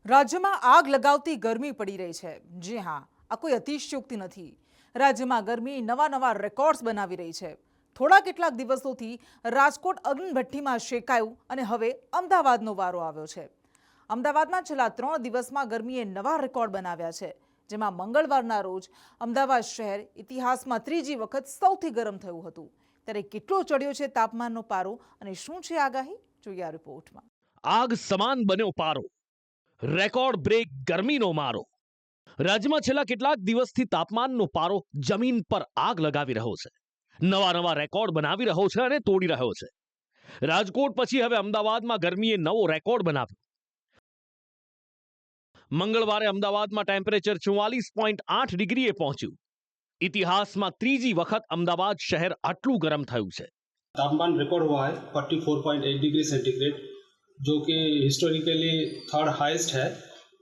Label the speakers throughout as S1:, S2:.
S1: રાજ્યમાં આગ લગાવતી ગરમી પડી રહી છે। જી હા, આ કોઈ અતિશયોક્તિ નથી। રાજ્યમાં ગરમી નવા રેકોર્ડ્સ બનાવી રહી છે। થોડા કેટલાક દિવસોથી રાજકોટ અગ્નિભઠ્ઠીમાં શેકાયું અને હવે અમદાવાદનો વારો આવ્યો છે। અમદાવાદમાં છેલ્લા 3 દિવસમાં ગરમીએ નવા રેકોર્ડ બનાવ્યા છે, જેમાં મંગળવારના રોજ અમદાવાદ શહેર ઇતિહાસમાં ત્રીજી વખત સૌથી ગરમ થયું હતું। ત્યારે કેટલો ચડ્યો છે તાપમાનનો પારો અને શું છે આગાહી, જોઈએ આ રિપોર્ટમાં।
S2: આગ સમાન બન્યો પારો, રેકોર્ડ બ્રેક ગરમીનો મારો। રાજ્યમાં છેલ્લા કેટલાક દિવસથી તાપમાનનો પારો જમીન પર આગ લગાવી રહ્યો છે, નવા રેકોર્ડ બનાવી રહ્યો છે અને તોડી રહ્યો છે। રાજકોટ પછી હવે અમદાવાદમાં ગરમીએ નવો રેકોર્ડ બનાવ્યો। મંગળવારે અમદાવાદમાં ટેમ્પરેચર 44.8 ડિગ્રીએ પહોંચ્યું। ઇતિહાસમાં ત્રીજી વખત અમદાવાદ શહેર આટલું ગરમ થયું છે।
S3: तापमान रिकॉर्ड हुआ है 44.8 डिग्री सेंटीग्रेड, जो कि हिस्टोरिकली थर्ड हाईएस्ट है।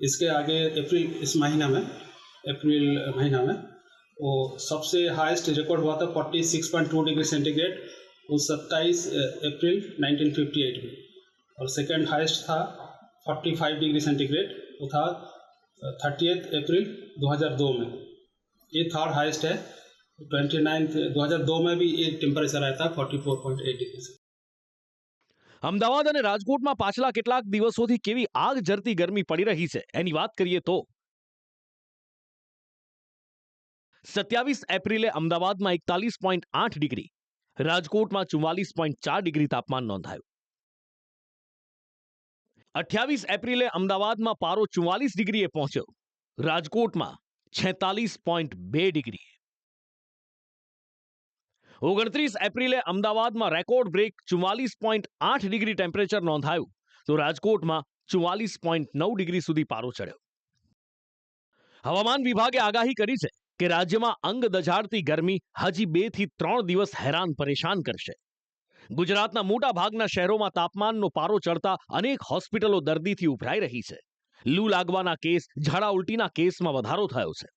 S3: इसके आगे अप्रैल महीना में वो सबसे हाईएस्ट रिकॉर्ड हुआ था 46.2 डिग्री सेंटीग्रेड, वो 27 अप्रैल 1958 में। और सेकेंड हाईएस्ट था 45 डिग्री सेंटीग्रेड, वो था 30 अप्रैल 2002 में। ये थर्ड हाईएस्ट है। 2002 में भी ये टेम्परेचर आया था 44.8 डिग्री से।
S2: અમદાવાદ અને રાજકોટમાં પાછલા કેટલાક દિવસોથી કેવી આગ ઝરતી ગરમી પડી રહી છે એની વાત કરીએ તો 27 એપ્રિલે અમદાવાદમાં 41.8 ડિગ્રી, રાજકોટમાં 44.4 ડિગ્રી તાપમાન નોંધાયું। 28 એપ્રિલે અમદાવાદમાં પારો 44 ડિગ્રીએ પહોંચ્યો, રાજકોટમાં 46.2 ડિગ્રી। 29 એપ્રિલે અમદાવાદમાં રેકોર્ડ બ્રેક 44.8 ડિગ્રી ટેમ્પરેચર નોંધાયું, તો રાજકોટમાં 44.9 ડિગ્રી સુધી પારો ચડ્યો। હવામાન વિભાગે આગાહી કરી છે કે રાજ્યમાં અંગ દઝાડતી ગરમી હજી 2 થી 3 દિવસ હેરાન પરેશાન કરશે। ગુજરાતના મોટા ભાગના શહેરોમાં તાપમાનનો પારો ચડતા અનેક હોસ્પિટલો દર્દીથી ઉભરાઈ રહી છે। લૂ લાગવાના કેસ, ઝાડા ઉલટીના કેસમાં વધારો થયો છે।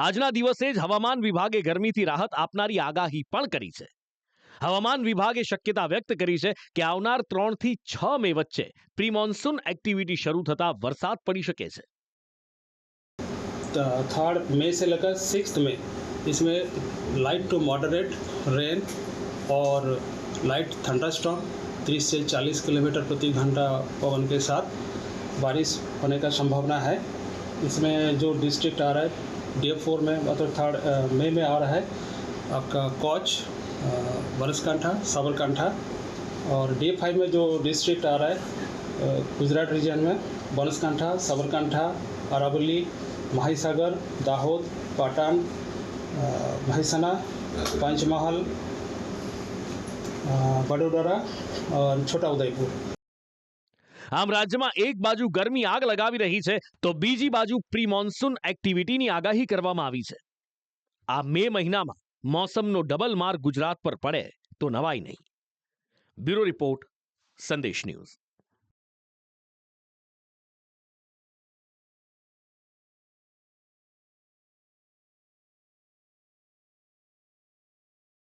S2: આજના દિવસે જ હવામાન વિભાગે ગરમીથી રાહત આપનારી આગાહી પણ કરી છે। હવામાન વિભાગે શક્યતા વ્યક્ત કરી છે કે આવનાર 3 થી 6 મે વચ્ચે પ્રી મોન્સૂન એક્ટિવિટી શરૂ થતા વરસાદ પડી શકે છે।
S3: 3 मई से लेकर 6 मई इसमें लाइट टू मॉडरेट रेन और लाइट थंडरस्टॉर्म 30 से 40 किलोमीटर प्रति घंटा पवन के साथ बारिश होने का संभावना है। इसमें जो डिस्ट्रिक्ट आ रहा है DF4 में मतलब 3 मई में आ रहा है आपका कच्छ, बनासकांठा, साबरकांठा। और DF5 में जो डिस्ट्रिक्ट आ रहा है गुजरात रीजन में बनासकांठा, साबरकांठा, अरावली, माहिसागर, दाहोद, पाटन, महिसाना, पंचमहल, वडोदरा और छोटा उदयपुर।
S2: આમ રાજ્યમાં એક બાજુ ગરમી આગ લગાવી રહી છે તો બીજી બાજુ પ્રી મોન્સૂન એક્ટિવિટીની આગાહી કરવામાં આવી છે। આ મે મહિનામાં મોસમનો ડબલ માર ગુજરાત પર પડે તો નવાઈ નહીં। બ્યુરો રિપોર્ટ, સંદેશ ન્યૂઝ।